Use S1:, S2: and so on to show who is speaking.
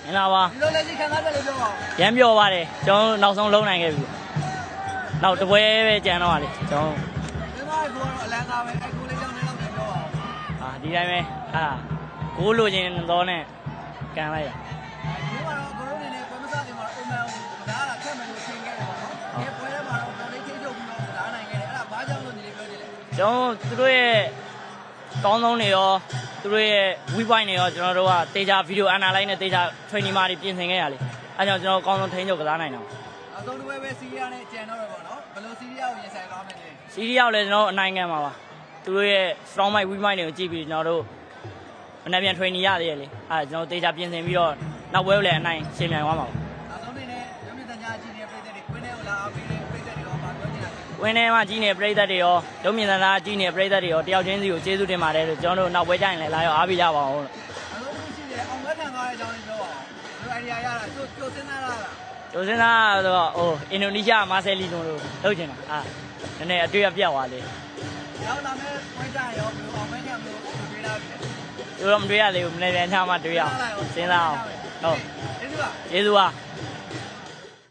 S1: မင်္ဂလာပါ
S2: ဒီလိုလက်ရှိခံစားချက်လေးပြောပါဦး
S1: ရမ်းပြောပါတယ်ကျွန်တော်နောက်ဆုံးလုံးနိုင်ခဲ့ပြီနောက်တပွဲပဲကြံတော့ပါလေကျွန်တော်
S2: ဒီမှာကိုတော့အလန်းကားပဲအဲ့ကိုလေးကြောင့်လည်းတော့ပြောပါဦး
S1: ဒီတိုင်းပဲကိုလိုချင်တော့နဲ့ကန်လိုက်တာ
S2: ဒီမှာတော့ကိုရိုနေနဲ့ပွဲမစားခင်မှာအိုမန်ကိုဒါကခက်မယ်လို့ထင်ခဲ့တယ်ပေါ့နော်ဒီပွဲထဲမှာတော့တော်လေးထိချုပ်ပြီးတော့ဒါနိုင်ခဲ့တယ်အဲ့ဒါဘာကြောင့်လို့ညီလေးပြောကြည့်လဲ
S1: ကျွန်တော်သူတို့ရဲ့ကောင်းဆုံးတွေရောသူတို့ရဲ့ weak point တွေရောကျွန်တော်တို့ကတေချာ video analyze နဲ့တေချာ training မှာပြင်ဆင်ခဲ့ရလေအဲကြောင့်ကျွန်တော်အကောင်းဆုံးထိန်းချုပ်ကစားနိုင်တော့
S2: အဆုံးတစ်ပွဲပဲစီးရီးယားနဲ့ကြံတော့တယ်ပေါ့နော်ဘယ်လိုစီးရီးယားကိုရင်ဆိုင်သွားမလဲ
S1: စီးရီးယားလည်းကျွန်တော်အနိုင်ခံပါပါသူတို့ရဲ့ strong point weak point တွေကိုကြည့်ပြီးကျွန်တော်တို့မနေ့ပြန် training ရသေးတယ်လေကျွန်တော်တေချာပြင်ဆင်ပြီးတော့နောက်ပွဲကိုလည်းအနိုင်ရှင်းပြိုင်သွားမှာပါ
S2: အဆုံးနေနဲ့ရုပ်မြင့်တန်ကြားကြီးနဲ့ပြည်သက်တွေကွင်းထဲကိုလာအောင်ပြီးတဲ့ပြည်သက်တွေရောပါပြောချင်တာ
S1: ကွင်းထဲမှာကြီးနေပြည်သက်တွေရောရုပ်မြင့်တန်ကြားကြီးနေပြည်သက်တွေရောတယောက်ချင်းစီကိုကျေးဇူးတင်ပါတယ်လို့ကျွန်တော်တို့နောက်ပွဲကြရင်လည်းလာရောက်အားပေးကြပါအောင်
S2: အလုံးရှိတယ်အောင်ပွဲခံသွားတဲ့အကြောင်းလေးပြောပါဦးဒီ idea ရတာကျိုးစဉ်းစားလာတာ
S1: ကျိုးစဉ်းစားတော့အင်ဒိုနီးရှားမာဆယ်လီတို့လုပ်ချင်တာနည်းနည်းအတွေ့အပြတ်သွားလေ
S2: ရောက်လာမဲ့ပွဲကြရောဘယ်လိုအောင်ပွဲခံမလို့တွေ့လာပြီ
S1: သူတော့မတွေ့ရသေးဘူးမနေ့ပြန်ချမှတွေ့ရအောင်စဉ်းစားအောင်ဟုတ်
S2: ကျေးဇူးပါ
S1: ကျေးဇူးပါ